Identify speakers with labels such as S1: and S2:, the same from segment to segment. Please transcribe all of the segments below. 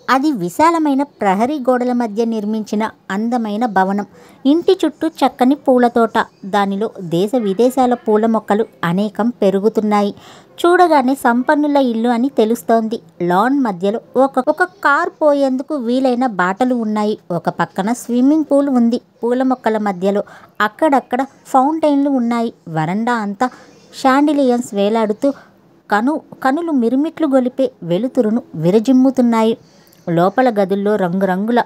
S1: అది విశాలమైన ప్రహరీ గోడల మధ్య నిర్మించిన అందమైన భవనం. ఇంటి చుట్టూ చక్కని పూలతోట. దానిలో దేశ విదేశాల పూల మొక్కలు అనేకం పెరుగుతున్నాయి. చూడగానే సంపన్నుల ఇల్లు అని తెలుస్తోంది. లాన్ మధ్యలో ఒక కార్ పోయేందుకు వీలైన బాటలు ఉన్నాయి. ఒక పక్కన స్విమ్మింగ్ పూల్ ఉంది. పూల మొక్కల మధ్యలో అక్కడక్కడ ఫౌంటైన్లు ఉన్నాయి. వరండా అంతా షాండిలియన్స్ వేలాడుతూ కనులు మిరుమిట్లు గొలిపే వెలుతురును విరజిమ్ముతున్నాయి. లోపల గదుల్లో రంగురంగుల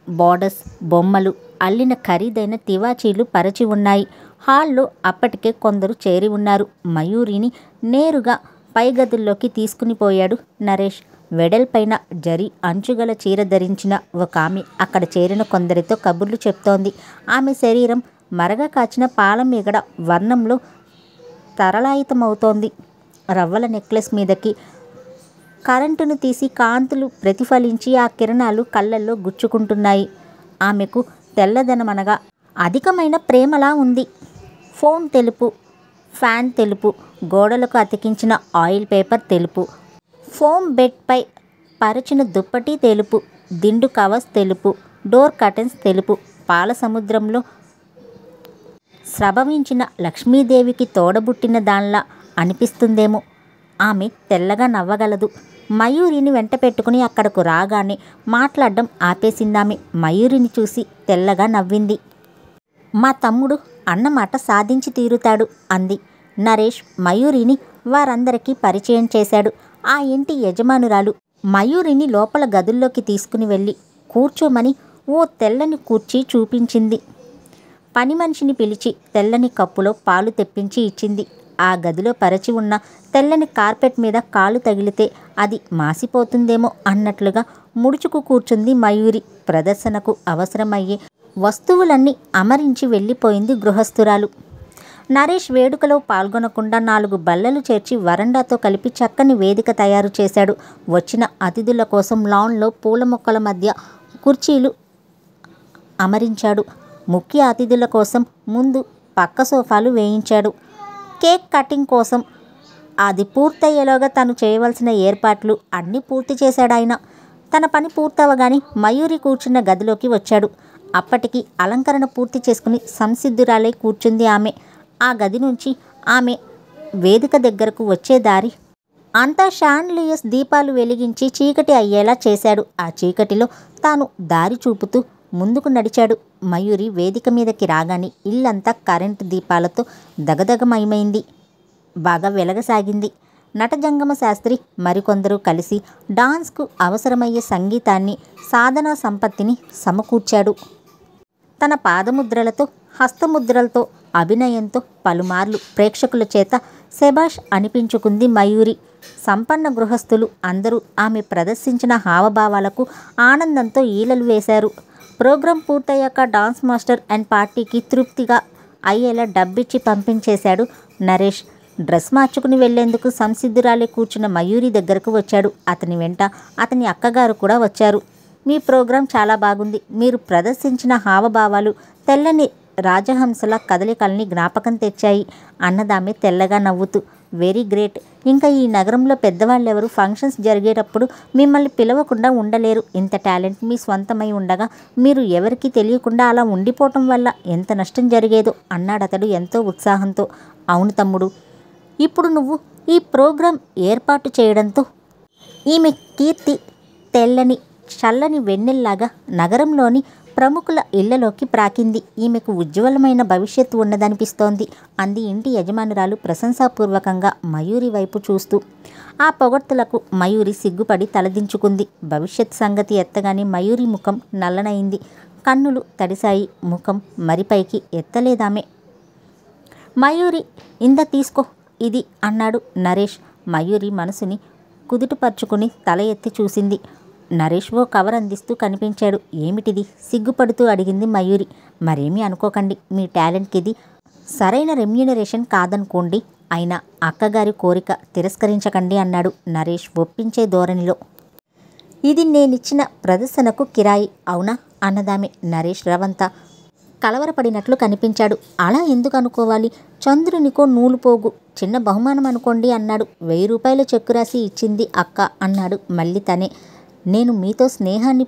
S1: బోర్డర్స్, బొమ్మలు, అల్లిన ఖరీదైన తివాచీలు పరచి ఉన్నాయి. హాల్లో అప్పటికే కొందరు చేరి ఉన్నారు. మయూరిని నేరుగా పై గదుల్లోకి తీసుకుని పోయాడు నరేష్. వెడల్పైన జరి అంచుగల చీర ధరించిన ఒక ఆమె అక్కడ చేరిన కొందరితో కబుర్లు చెప్తోంది. ఆమె శరీరం మరగ కాచిన పాలమీగడ వర్ణంలో తరళాయితమవుతోంది. రవ్వల నెక్లెస్ మీదకి కరెంటును తీసి కాంతులు ప్రతిఫలించి ఆ కిరణాలు కళ్ళల్లో గుచ్చుకుంటున్నాయి. ఆమెకు తెల్లదనమనగా అధికమైన ప్రేమలా ఉంది. ఫోన్ తెలుపు, ఫ్యాన్ తెలుపు, గోడలకు అతికించిన ఆయిల్ పేపర్ తెలుపు, ఫోమ్ బెడ్పై పరచిన దుప్పటి తెలుపు, దిండు కవర్స్ తెలుపు, డోర్ కర్టెన్స్ తెలుపు. పాల సముద్రంలో స్రభవించిన లక్ష్మీదేవికి తోడబుట్టిన దానిలా అనిపిస్తుందేమో. ఆమె తెల్లగా నవ్వగలదు. మయూరిని వెంట పెట్టుకుని అక్కడకు రాగానే మాట్లాడడం ఆపేసిందామె. మయూరిని చూసి తెల్లగా నవ్వింది. మా తమ్ముడు అన్నమాట సాధించి తీరుతాడు అంది. నరేష్ మయూరిని వారందరికీ పరిచయం చేశాడు. ఆ ఇంటి యజమానురాలు మయూరిని లోపల గదుల్లోకి తీసుకుని వెళ్ళి కూర్చోమని ఓ తెల్లని కుర్చీ చూపించింది. పని మనిషిని పిలిచి తెల్లని కప్పులో పాలు తెప్పించి ఇచ్చింది. ఆ గదిలో పరచి ఉన్న తెల్లని కార్పెట్ మీద కాలు తగిలితే అది మాసిపోతుందేమో అన్నట్లుగా ముడుచుకు కూర్చుంది మయూరి. ప్రదర్శనకు అవసరమయ్యే వస్తువులన్నీ అమరించి వెళ్ళిపోయింది గృహస్థురాలు. నరేష్ వేడుకలో పాల్గొనకుండా 4 బల్లలు చేర్చి వరండాతో కలిపి చక్కని వేదిక తయారు చేశాడు. వచ్చిన అతిథుల కోసం లాన్లో పూల మొక్కల మధ్య కుర్చీలు అమరించాడు. ముఖ్య అతిథుల కోసం ముందు పక్క సోఫాలు వేయించాడు. కేక్ కటింగ్ కోసం అది పూర్తయ్యేలోగా తను చేయవలసిన ఏర్పాట్లు అన్నీ పూర్తి చేశాడాయన. తన పని పూర్తవగానే మయూరి కూర్చున్న గదిలోకి వచ్చాడు. అప్పటికి అలంకరణ పూర్తి చేసుకుని సంసిద్ధురాలై కూర్చుంది ఆమె. ఆ గది నుంచి ఆమె వేదిక దగ్గరకు వచ్చే దారి అంతా షాండ్లియస్ దీపాలు వెలిగించి చీకటి అయ్యేలా చేశాడు. ఆ చీకటిలో తాను దారి చూపుతూ ముందుకు నడిచాడు. మయూరి వేదిక మీదకి రాగానే ఇల్లంతా కరెంటు దీపాలతో దగదగమయమైంది. బాగా వెలగసాగింది. నటజంగమ శాస్త్రి మరికొందరు కలిసి డాన్స్కు అవసరమయ్యే సంగీతాన్ని, సాధనా సంపత్తిని సమకూర్చాడు. తన పాదముద్రలతో, హస్తముద్రలతో, అభినయంతో పలుమార్లు ప్రేక్షకుల చేత శభాష్ అనిపించుకుంది మయూరి. సంపన్న గృహస్థులు అందరూ ఆమె ప్రదర్శించిన హావభావాలకు ఆనందంతో ఈలలు వేశారు. ప్రోగ్రాం పూర్తయ్యాక డాన్స్ మాస్టర్ అండ్ పార్టీకి తృప్తిగా అయ్యేలా డబ్బిచ్చి పంపించేశాడు నరేష్. డ్రెస్ మార్చుకుని వెళ్లేందుకు సంసిద్ధురాలే కూర్చున్న మయూరి దగ్గరకు వచ్చాడు. అతని వెంట అతని అక్కగారు కూడా వచ్చారు. మీ ప్రోగ్రాం చాలా బాగుంది. మీరు ప్రదర్శించిన హావభావాలు తెల్లని రాజహంసల కదలికల్ని జ్ఞాపకం తెచ్చాయి అన్నదామె తెల్లగా నవ్వుతూ. Very great. ఇంకా ఈ నగరంలో పెద్దవాళ్ళెవరు ఫంక్షన్స్ జరిగేటప్పుడు మిమ్మల్ని పిలవకుండా ఉండలేరు. ఇంత టాలెంట్ మీ స్వంతమై ఉండగా మీరు ఎవరికీ తెలియకుండా అలా ఉండిపోవటం వల్ల ఎంత నష్టం జరిగేదో అన్నాడతడు ఎంతో ఉత్సాహంతో. అవును తమ్ముడు, ఇప్పుడు నువ్వు ఈ ప్రోగ్రాం ఏర్పాటు చేయడంతో ఈమె కీర్తి తెల్లని చల్లని వెన్నెల్లాగా నగరంలోని ప్రముఖుల ఇళ్లలోకి ప్రాకింది. ఈమెకు ఉజ్వలమైన భవిష్యత్తు ఉన్నదనిపిస్తోంది అంది ఇంటి యజమానురాలు ప్రశంసాపూర్వకంగా మయూరి వైపు చూస్తూ. ఆ పొగడ్తలకు మయూరి సిగ్గుపడి తలదించుకుంది. భవిష్యత్ సంగతి ఎత్తగానే మయూరి ముఖం నల్లనయింది. కన్నులు తడిశాయి. ముఖం మరిపైకి ఎత్తలేదామె. మయూరి, ఇంద తీసుకో ఇది అన్నాడు నరేష్. మయూరి మనసుని కుదుటపరుచుకుని తల ఎత్తి చూసింది. నరేష్ ఓ కవర్ అందిస్తూ కనిపించాడు. ఏమిటిది? సిగ్గుపడుతూ అడిగింది మయూరి. మరేమీ అనుకోకండి, మీ టాలెంట్కి ఇది సరైన రెమ్యూనరేషన్ కాదనుకోండి. అయినా అక్కగారి కోరిక తిరస్కరించకండి అన్నాడు నరేష్ ఒప్పించే ధోరణిలో. ఇది నేనిచ్చిన ప్రదర్శనకు కిరాయి అవునా అన్నదామె. నరేష్ రవంతా కలవరపడినట్లు కనిపించాడు. అలా ఎందుకు అనుకోవాలి? చంద్రునికో నూలు పోగు చిన్న బహుమానం అనుకోండి అన్నాడు. 1000 రూపాయల చెక్కు రాసి ఇచ్చింది అక్క అన్నాడు మళ్ళీ తనే. నేను మీతో స్నేహాన్ని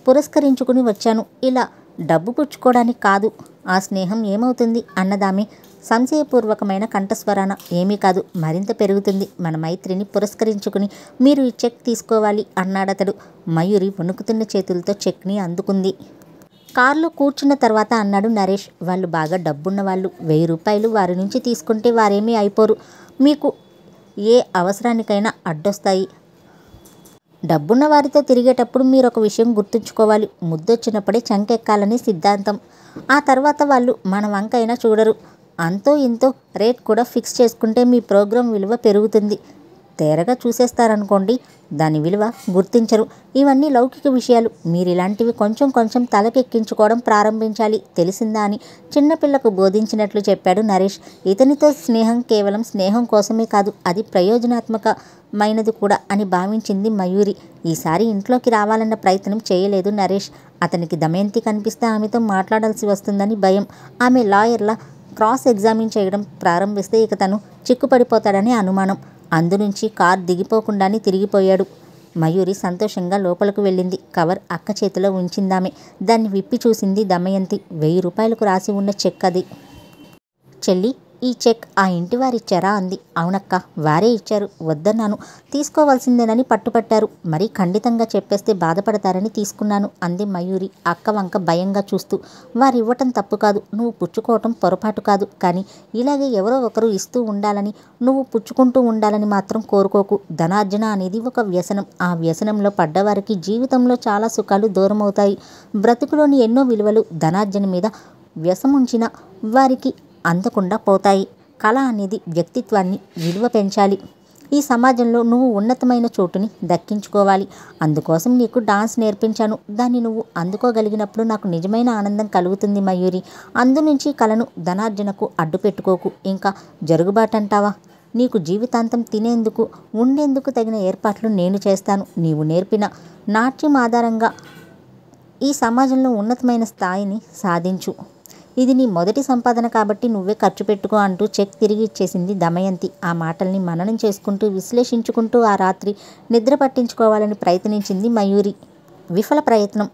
S1: పురస్కరించుకుని వచ్చాను, ఇలా డబ్బు పుచ్చుకోవడానికి కాదు. ఆ స్నేహం ఏమవుతుంది అన్నదామె సంశయపూర్వకమైన కంఠస్వరాన. ఏమీ కాదు, మరింత పెరుగుతుంది. మన మైత్రిని పురస్కరించుకుని మీరు ఈ చెక్ తీసుకోవాలి అన్నాడతడు. మయూరి వణుకుతున్న చేతులతో చెక్ని అందుకుంది. కారులో కూర్చున్న తర్వాత అన్నాడు నరేష్, వాళ్ళు బాగా డబ్బున్న వాళ్ళు. 1000 రూపాయలు వారి నుంచి తీసుకుంటే వారేమీ అయిపోరు. మీకు ఏ అవసరానికైనా అడ్డొస్తాయి. డబ్బున్న వారితో తిరిగేటప్పుడు మీరు ఒక విషయం గుర్తుంచుకోవాలి. ముద్దొచ్చినప్పుడే చంకెక్కాలని సిద్ధాంతం. ఆ తర్వాత వాళ్ళు మన వంకైనా చూడరు. అంతో ఇంతో రేట్ కూడా ఫిక్స్ చేసుకుంటే మీ ప్రోగ్రాం విలువ పెరుగుతుంది. తేరగా చూసేస్తారనుకోండి, దాని విలువ గుర్తించరు. ఇవన్నీ లౌకిక విషయాలు. మీరు ఇలాంటివి కొంచెం కొంచెం తలకెక్కించుకోవడం ప్రారంభించాలి, తెలిసిందా అని చిన్నపిల్లకు బోధించినట్లు చెప్పాడు నరేష్. ఇతనితో స్నేహం కేవలం స్నేహం కోసమే కాదు, అది ప్రయోజనాత్మకమైనది కూడా అని భావించింది మయూరి. ఈసారి ఇంట్లోకి రావాలన్న ప్రయత్నం చేయలేదు నరేష్. అతనికి దమయంతి కనిపిస్తే ఆమెతో మాట్లాడాల్సి వస్తుందని భయం. ఆమె లాయర్లా క్రాస్ ఎగ్జామిన్ చేయడం ప్రారంభిస్తే ఇక తను చిక్కుపడిపోతాడని అనుమానం. అందునుంచి కార్ దిగిపోకుండానే తిరిగిపోయాడు. మయూరి సంతోషంగా లోపలకు వెళ్ళింది. కవర్ అక్క చేతిలో ఉంచిందామె. దాన్ని విప్పి చూసింది దమయంతి. 1000 రూపాయలకు రాసి ఉన్న చెక్ అది. చెల్లి, ఈ చెక్ ఆ ఇంటి వారిచ్చారా అంది. అవునక్క, వారే ఇచ్చారు. వద్దన్నాను, తీసుకోవాల్సిందేనని పట్టుపట్టారు. మరీ ఖండితంగా చెప్పేస్తే బాధపడతారని తీసుకున్నాను అంది మయూరి అక్క వంక భయంగా చూస్తూ. వారివ్వటం తప్పు కాదు, నువ్వు పుచ్చుకోవటం పొరపాటు కాదు. కానీ ఇలాగే ఎవరో ఒకరు ఇస్తూ ఉండాలని, నువ్వు పుచ్చుకుంటూ ఉండాలని మాత్రం కోరుకోకు. ధనార్జన అనేది ఒక వ్యసనం. ఆ వ్యసనంలో పడ్డవారికి జీవితంలో చాలా సుఖాలు దూరమవుతాయి. బ్రతుకులోని ఎన్నో విలువలు ధనార్జన మీద వ్యసముంచిన వారికి అందకుండా పోతాయి. కళ అనేది వ్యక్తిత్వాన్ని విలువ పెంచాలి. ఈ సమాజంలో నువ్వు ఉన్నతమైన చోటుని దక్కించుకోవాలి. అందుకోసం నీకు డాన్స్ నేర్పించాను. దాన్ని నువ్వు అందుకోగలిగినప్పుడు నాకు నిజమైన ఆనందం కలుగుతుంది మయూరి. అందునుంచి కళను ధనార్జనకు అడ్డు పెట్టుకోకు. ఇంకా జరుగుబాటంటావా? నీకు జీవితాంతం తినేందుకు ఉండేందుకు తగిన ఏర్పాట్లు నేను చేస్తాను. నీవు నేర్పిన నాట్యం ఆధారంగా ఈ సమాజంలో ఉన్నతమైన స్థాయిని సాధించు. ఇది నీ మొదటి సంపాదన కాబట్టి నువ్వే ఖర్చు పెట్టుకో అంటూ చెక్ తిరిగి ఇచ్చేసింది దమయంతి. ఆ మాటల్ని మననం చేసుకుంటూ విశ్లేషించుకుంటూ ఆ రాత్రి నిద్ర పట్టించుకోవాలని ప్రయత్నించింది మయూరి. విఫల ప్రయత్నం.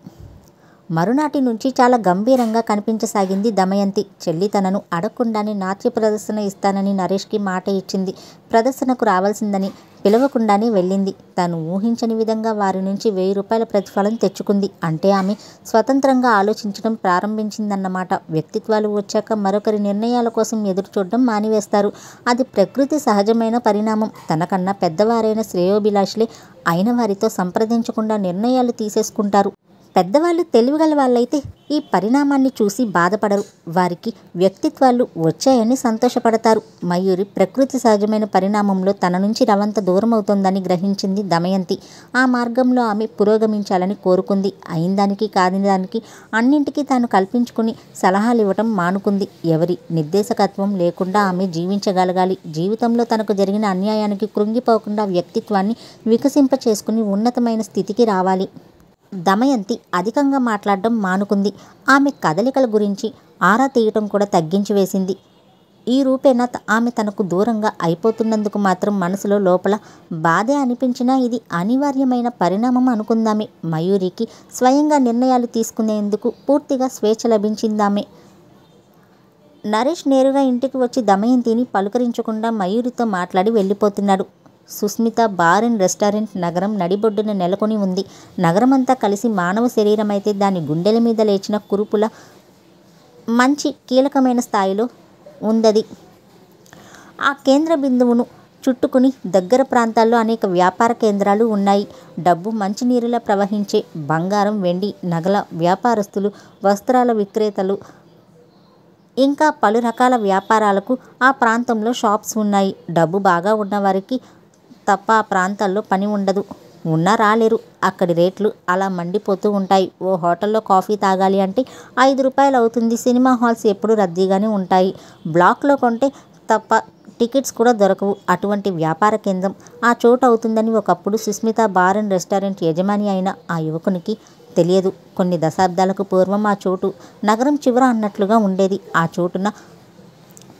S1: మరునాటి నుంచి చాలా గంభీరంగా కనిపించసాగింది దమయంతి. చెల్లి తనను అడగకుండానే నాట్య ప్రదర్శన ఇస్తానని నరేష్కి మాట ఇచ్చింది. ప్రదర్శనకు రావాల్సిందని పిలవకుండానే వెళ్ళింది. తాను ఊహించని విధంగా వారి నుంచి 1000 రూపాయల ప్రతిఫలం తెచ్చుకుంది. అంటే ఆమె స్వతంత్రంగా ఆలోచించడం ప్రారంభించిందన్నమాట. వ్యక్తిత్వాలు వచ్చాక మరొకరి నిర్ణయాల కోసం ఎదురు చూడడం మానివేస్తారు. అది ప్రకృతి సహజమైన పరిణామం. తనకన్నా పెద్దవారైన శ్రేయోభిలాషులే అయిన వారితో సంప్రదించకుండా నిర్ణయాలు తీసేసుకుంటారు. పెద్దవాళ్ళు తెలివిగల వాళ్ళైతే ఈ పరిణామాన్ని చూసి బాధపడరు. వారికి వ్యక్తిత్వాలు వచ్చాయని సంతోషపడతారు. మయూరి ప్రకృతి సహజమైన పరిణామంలో తన నుంచి రవంత దూరం అవుతోందని గ్రహించింది దమయంతి. ఆ మార్గంలో ఆమె పురోగమించాలని కోరుకుంది. అయిందానికి కానిదానికి అన్నింటికీ తాను కల్పించుకుని సలహాలు ఇవ్వటం మానుకుంది. ఎవరి నిర్దేశకత్వం లేకుండా ఆమె జీవించగలగాలి. జీవితంలో తనకు జరిగిన అన్యాయానికి కృంగిపోకుండా వ్యక్తిత్వాన్ని వికసింప చేసుకుని ఉన్నతమైన స్థితికి రావాలి. దమయంతి అధికంగా మాట్లాడడం మానుకుంది. ఆమె కదలికల గురించి ఆరా తీయటం కూడా తగ్గించి వేసింది. ఈ రూపేణా ఆమె తనకు దూరంగా అయిపోతున్నందుకు మాత్రం మనసులో లోపల బాధే అనిపించినా ఇది అనివార్యమైన పరిణామం అనుకుందామే. మయూరికి స్వయంగా నిర్ణయాలు తీసుకునేందుకు పూర్తిగా స్వేచ్ఛ లభించిందామె. నరేష్ నేరుగా ఇంటికి వచ్చి దమయంతిని పలుకరించకుండా మయూరితో మాట్లాడి వెళ్ళిపోతున్నాడు. సుస్మిత బార్ అండ్ రెస్టారెంట్ నగరం నడిబొడ్డున నెలకొని ఉంది. నగరమంతా కలిసి మానవ శరీరమైతే దాని గుండెల మీద లేచిన కురుపుల మంచి కీలకమైన స్థాయిలో ఉందది. ఆ కేంద్ర బిందువును చుట్టుకుని దగ్గర ప్రాంతాల్లో అనేక వ్యాపార కేంద్రాలు ఉన్నాయి. డబ్బు మంచినీరులా ప్రవహించే బంగారం, వెండి, నగల వ్యాపారస్తులు, వస్త్రాల విక్రేతలు, ఇంకా పలు రకాల వ్యాపారాలకు ఆ ప్రాంతంలో షాప్స్ ఉన్నాయి. డబ్బు బాగా ఉన్నవారికి తప్ప ఆ ప్రాంతాల్లో పని ఉండదు. ఉన్నా రాలేరు. అక్కడి రేట్లు అలా మండిపోతూ ఉంటాయి. ఓ హోటల్లో కాఫీ తాగాలి అంటే 5 రూపాయలు అవుతుంది. సినిమా హాల్స్ ఎప్పుడు రద్దీగానే ఉంటాయి. బ్లాక్లో కొంటే తప్ప టికెట్స్ కూడా దొరకవు. అటువంటి వ్యాపార కేంద్రం ఆ చోటు అవుతుందని ఒకప్పుడు సుస్మిత బార్ అండ్ రెస్టారెంట్ యజమాని అయిన ఆ యువకునికి తెలియదు. కొన్ని దశాబ్దాలకు పూర్వం ఆ చోటు నగరం చివర అన్నట్లుగా ఉండేది. ఆ చోటున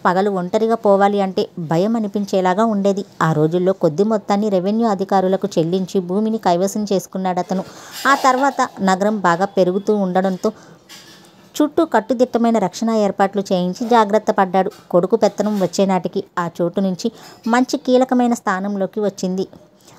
S1: పగలు ఒంటరిగా పోవాలి అంటే భయం అనిపించేలాగా ఉండేది. ఆ రోజుల్లో కొద్ది మొత్తాన్ని రెవెన్యూ అధికారులకు చెల్లించి భూమిని కైవసం చేసుకున్నాడు అతను. ఆ తర్వాత నగరం బాగా పెరుగుతూ ఉండడంతో చుట్టూ కట్టుదిట్టమైన రక్షణ ఏర్పాట్లు చేయించి జాగ్రత్త పడ్డాడు. కొడుకు పెత్తనం వచ్చేనాటికి ఆ చోటు నుంచి మంచి కీలకమైన స్థానంలోకి వచ్చింది.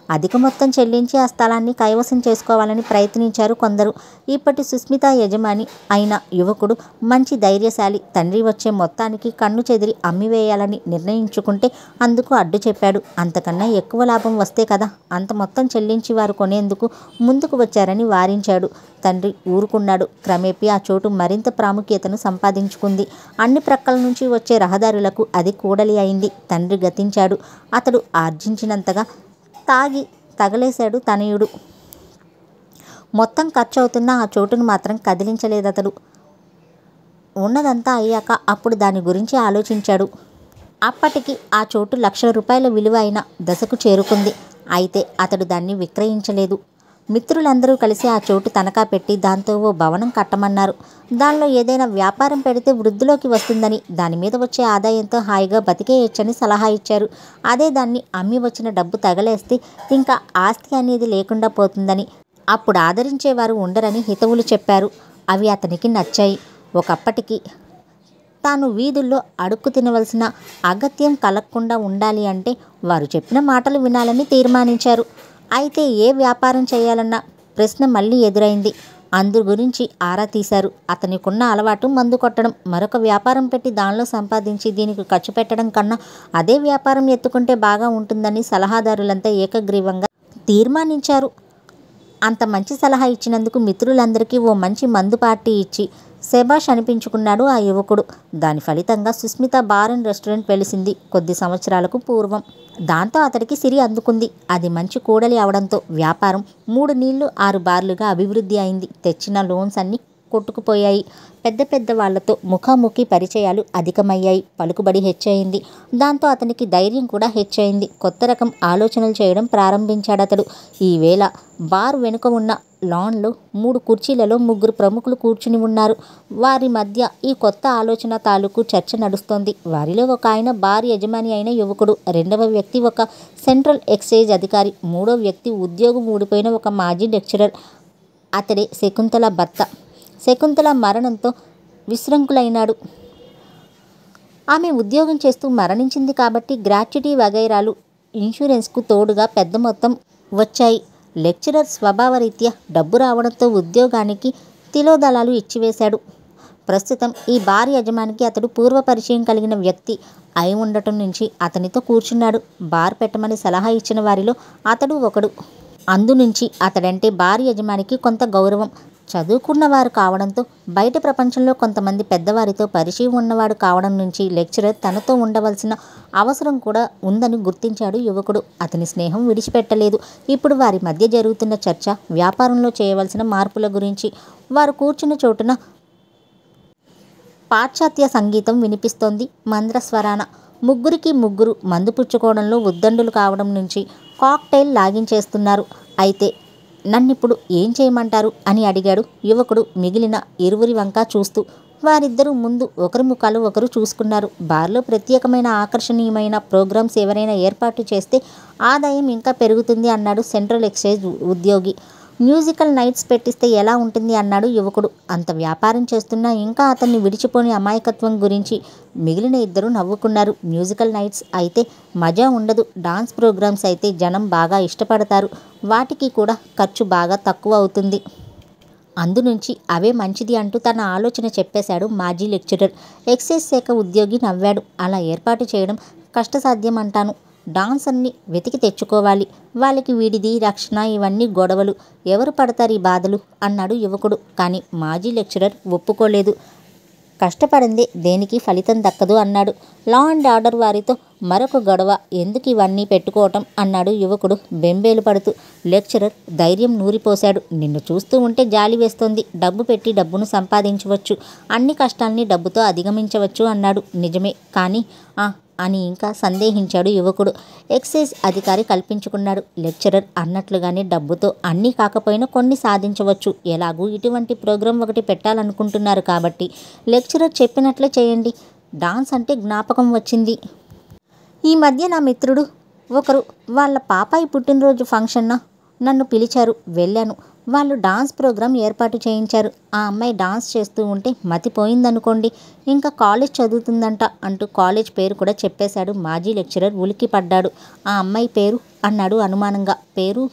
S1: అధిక మొత్తం చెల్లించి ఆ స్థలాన్ని కైవసం చేసుకోవాలని ప్రయత్నించారు కొందరు. ఇప్పటి సుస్మిత యజమాని అయిన యువకుడు మంచి ధైర్యశాలి. తండ్రి వచ్చే మొత్తానికి కన్ను చెదిరి అమ్మివేయాలని నిర్ణయించుకుంటే అందుకు అడ్డు చెప్పాడు. అంతకన్నా ఎక్కువ లాభం వస్తే కదా అంత మొత్తం చెల్లించి వారు కొనేందుకు ముందుకు వచ్చారని వారించాడు. తండ్రి ఊరుకున్నాడు. క్రమేపీ ఆ చోటు మరింత ప్రాముఖ్యతను సంపాదించుకుంది. అన్ని ప్రక్కల నుంచి వచ్చే రహదారులకు అది కూడలి అయింది. తండ్రి గతించాడు. అతడు ఆర్జించినంతగా తాగి తగలేశాడు తనయుడు. మొత్తం ఖర్చు అవుతున్న ఆ చోటును మాత్రం కదిలించలేదతడు. ఉన్నదంతా అయ్యాక అప్పుడు దాని గురించి ఆలోచించాడు. అప్పటికి ఆ చోటు ₹1,00,000 విలువ అయిన దశకు చేరుకుంది. అయితే అతడు దాన్ని విక్రయించలేదు. మిత్రులందరూ కలిసి ఆ చోటు తనఖా పెట్టి దాంతో ఓ భవనం కట్టమన్నారు. దానిలో ఏదైనా వ్యాపారం పెడితే వృద్ధిలోకి వస్తుందని, దాని మీద వచ్చే ఆదాయంతో హాయిగా బతికేయొచ్చని సలహా ఇచ్చారు. అదే దాన్ని అమ్మి వచ్చిన డబ్బు తగలేస్తే ఇంకా ఆస్తి అనేది లేకుండా పోతుందని, అప్పుడు ఆదరించేవారు ఉండరని హితవులు చెప్పారు. అవి అతనికి నచ్చాయి. ఒకప్పటికి తాను వీధుల్లో అడుక్కు తినవలసిన అగత్యం కలగకుండా ఉండాలి అంటే వారు చెప్పిన మాటలు వినాలని తీర్మానించారు. అయితే ఏ వ్యాపారం చేయాలన్న ప్రశ్న మళ్ళీ ఎదురైంది. అందు గురించి ఆరా తీశారు. అతనికున్న అలవాటు మందు కొట్టడం. మరొక వ్యాపారం పెట్టి దానిలో సంపాదించి దీనికి ఖర్చు పెట్టడం కన్నా అదే వ్యాపారం ఎత్తుకుంటే బాగా ఉంటుందని సలహాదారులంతా ఏకగ్రీవంగా తీర్మానించారు. అంత మంచి సలహా ఇచ్చినందుకు మిత్రులందరికీ ఓ మంచి మందు పార్టీ ఇచ్చి శభాష్ అనిపించుకున్నాడు ఆ యువకుడు. దాని ఫలితంగా సుస్మిత బార్ అండ్ రెస్టారెంట్ వెలిసింది కొద్ది సంవత్సరాలకు పూర్వం. దాంతో అతడికి సిరి అందుకుంది. అది మంచి కూడలి అవడంతో వ్యాపారం 3 నీళ్లు 6 బార్లుగా అభివృద్ధి అయింది. తెచ్చిన లోన్స్ అన్నీ కొట్టుకుపోయాయి. పెద్ద పెద్ద వాళ్లతో ముఖాముఖి పరిచయాలు అధికమయ్యాయి. పలుకుబడి హెచ్చయింది. దాంతో అతనికి ధైర్యం కూడా హెచ్చయింది. కొత్త రకం ఆలోచనలు చేయడం ప్రారంభించాడతడు. ఈవేళ బార్ వెనుక ఉన్న లాన్లో 3 కుర్చీలలో 3 ప్రముఖులు కూర్చుని ఉన్నారు. వారి మధ్య ఈ కొత్త ఆలోచన తాలూకు చర్చ నడుస్తోంది. వారిలో ఒక ఆయన బార్ యజమాని అయిన యువకుడు, రెండవ వ్యక్తి ఒక సెంట్రల్ ఎక్సైజ్ అధికారి, మూడో వ్యక్తి ఉద్యోగం ఊడిపోయిన ఒక మాజీ లెక్చరర్. అతడే శకుంతల భర్త. శకుంతల మరణంతో విశృంఖులైనాడు. ఆమె ఉద్యోగం చేస్తూ మరణించింది కాబట్టి గ్రాట్యుటీ వగైరాలు, ఇన్సూరెన్స్కు తోడుగా పెద్ద మొత్తం వచ్చాయి. లెక్చరర్ స్వభావరీత్యా డబ్బు రావడంతో ఉద్యోగానికి తిలోదలాలు ఇచ్చివేశాడు. ప్రస్తుతం ఈ బార్ యజమానికి అతడు పూర్వ పరిచయం కలిగిన వ్యక్తి అయి ఉండటం నుంచి అతనితో కూర్చున్నాడు. బార్ పెట్టమని సలహా ఇచ్చిన వారిలో అతడు ఒకడు. అందునుంచి అతడంటే బార్ యజమానికి కొంత గౌరవం. చదువుకున్నవారు కావడంతో బయట ప్రపంచంలో కొంతమంది పెద్దవారితో పరిచయం ఉన్నవాడు కావడం నుంచి లెక్చరర్ తనతో ఉండవలసిన అవసరం కూడా ఉందని గుర్తించాడు యువకుడు. అతని స్నేహం విడిచిపెట్టలేదు. ఇప్పుడు వారి మధ్య జరుగుతున్న చర్చ వ్యాపారంలో చేయవలసిన మార్పుల గురించి. వారు కూర్చున్న చోటున పాశ్చాత్య సంగీతం వినిపిస్తోంది మంద్రస్వరాన. ముగ్గురికి ముగ్గురు మందు పుచ్చుకోవడంలో ఉద్దండులు కావడం నుంచి కాక్టైల్ లాగించేస్తున్నారు. అయితే నన్నిప్పుడు ఏం చేయమంటారు అని అడిగాడు యువకుడు మిగిలిన ఇరువురి వంక చూస్తూ. వారిద్దరూ ముందు ఒకరి ముఖాలు ఒకరు చూసుకున్నారు. బార్లో ప్రత్యేకమైన ఆకర్షణీయమైన ప్రోగ్రామ్స్ ఎవరైనా ఏర్పాటు చేస్తే ఆదాయం ఇంకా పెరుగుతుంది అన్నాడు సెంట్రల్ ఎక్సైజ్ ఉద్యోగి. మ్యూజికల్ నైట్స్ పెట్టిస్తే ఎలా ఉంటుంది అన్నాడు యువకుడు. అంత వ్యాపారం చేస్తున్నా ఇంకా అతన్ని విడిచిపోని అమాయకత్వం గురించి మిగిలిన ఇద్దరు నవ్వుకున్నారు. మ్యూజికల్ నైట్స్ అయితే మజా ఉండదు. డాన్స్ ప్రోగ్రామ్స్ అయితే జనం బాగా ఇష్టపడతారు. వాటికి కూడా ఖర్చు బాగా తక్కువ అవుతుంది. అందునుంచి అవే మంచిది అంటూ తన ఆలోచన చెప్పేశాడు మాజీ లెక్చరర్. ఎక్సైజ్ శాఖ ఉద్యోగి నవ్వాడు. అలా ఏర్పాటు చేయడం కష్టసాధ్యం అంటాను. డాన్స్ అన్ని వెతికి తెచ్చుకోవాలి. వాళ్ళకి వీడిది రక్షణ ఇవన్నీ గొడవలు. ఎవరు పడతారు ఈ బాధలు అన్నాడు యువకుడు. కానీ మాజీ లెక్చరర్ ఒప్పుకోలేదు. కష్టపడిందే దేనికి ఫలితం దక్కదు అన్నాడు. లా అండ్ ఆర్డర్ వారితో మరొక గొడవ ఎందుకు ఇవన్నీ పెట్టుకోవటం అన్నాడు యువకుడు బెంబేలు పడుతూ. లెక్చరర్ ధైర్యం నూరిపోశాడు. నిన్ను చూస్తూ ఉంటే జాలి వేస్తోంది. డబ్బు పెట్టి డబ్బును సంపాదించవచ్చు. అన్ని కష్టాల్ని డబ్బుతో అధిగమించవచ్చు అన్నాడు. నిజమే కానీ అని ఇంకా సందేహించాడు యువకుడు. ఎక్సైజ్ అధికారి కల్పించుకున్నాడు. లెక్చరర్ అన్నట్లుగానే డబ్బుతో అన్నీ కాకపోయినా కొన్ని సాధించవచ్చు. ఎలాగూ ఇటువంటి ప్రోగ్రాం ఒకటి పెట్టాలనుకుంటున్నారు కాబట్టి లెక్చరర్ చెప్పినట్లే చేయండి. డాన్స్ అంటే జ్ఞాపకం వచ్చింది. ఈ మధ్య నా మిత్రుడు ఒకరు వాళ్ళ పాపాయి పుట్టినరోజు ఫంక్షన్న నన్ను పిలిచారు. వెళ్ళాను. వాళ్ళు డాన్స్ ప్రోగ్రాం ఏర్పాటు చేయించారు. ఆ అమ్మాయి డాన్స్ చేస్తూ ఉంటే మతిపోయిందనుకోండి. ఇంకా కాలేజ్ చదువుతుందంట అంటూ కాలేజ్ పేరు కూడా చెప్పేశాడు మాజీ లెక్చరర్. ఉలిక్కి పడ్డాడు. ఆ అమ్మాయి పేరు అన్నాడు అనుమానంగా. పేరు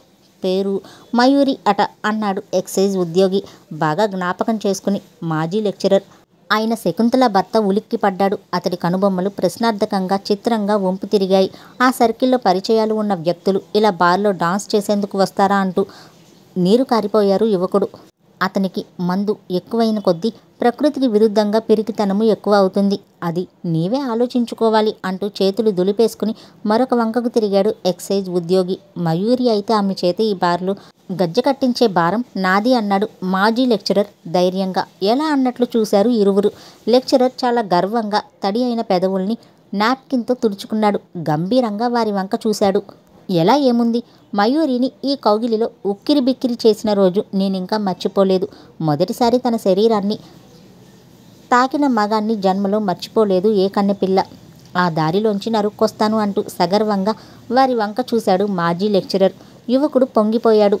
S1: పేరు మయూరి అట అన్నాడు ఎక్సైజ్ ఉద్యోగి బాగా జ్ఞాపకం చేసుకుని. మాజీ లెక్చరర్ ఆయన శకుంతల భర్త ఉలిక్కి పడ్డాడు. అతడి కనుబొమ్మలు ప్రశ్నార్థకంగా చిత్రంగా వంపు తిరిగాయి. ఆ సర్కిల్లో పరిచయాలు ఉన్న వ్యక్తులు ఇలా బార్లో డాన్స్ చేసేందుకు వస్తారా అంటూ నీరు కారిపోయారు యువకుడు. అతనికి మందు ఎక్కువైన కొద్దీ ప్రకృతికి విరుద్ధంగా పిరికితనము ఎక్కువ అవుతుంది. అది నీవే ఆలోచించుకోవాలి అంటూ చేతులు దులిపేసుకుని మరొక వంకకు తిరిగాడు ఎక్సైజ్ ఉద్యోగి. మయూరి అయితే ఆమె చేత ఈ బార్లు గజ్జె కట్టించే భారం నాది అన్నాడు మాజీ లెక్చరర్ ధైర్యంగా. ఎలా అన్నట్లు చూశారు ఇరువురు. లెక్చరర్ చాలా గర్వంగా తడి అయిన పెదవుల్ని నాప్కిన్తో తుడుచుకున్నాడు. గంభీరంగా వారి వంక చూశాడు. ఎలా ఏముంది? మయూరిని ఈ కౌగిలిలో ఉక్కిరి బిక్కిరి చేసిన రోజు నేనింకా మర్చిపోలేదు. మొదటిసారి తన శరీరాన్ని తాకిన మగాన్ని జన్మలో మర్చిపోలేదు ఏ కన్నెపిల్ల. ఆ దారిలోంచి నరుక్కొస్తాను అంటూ సగర్వంగా వారి వంక చూశాడు మాజీ లెక్చరర్. యువకుడు పొంగిపోయాడు.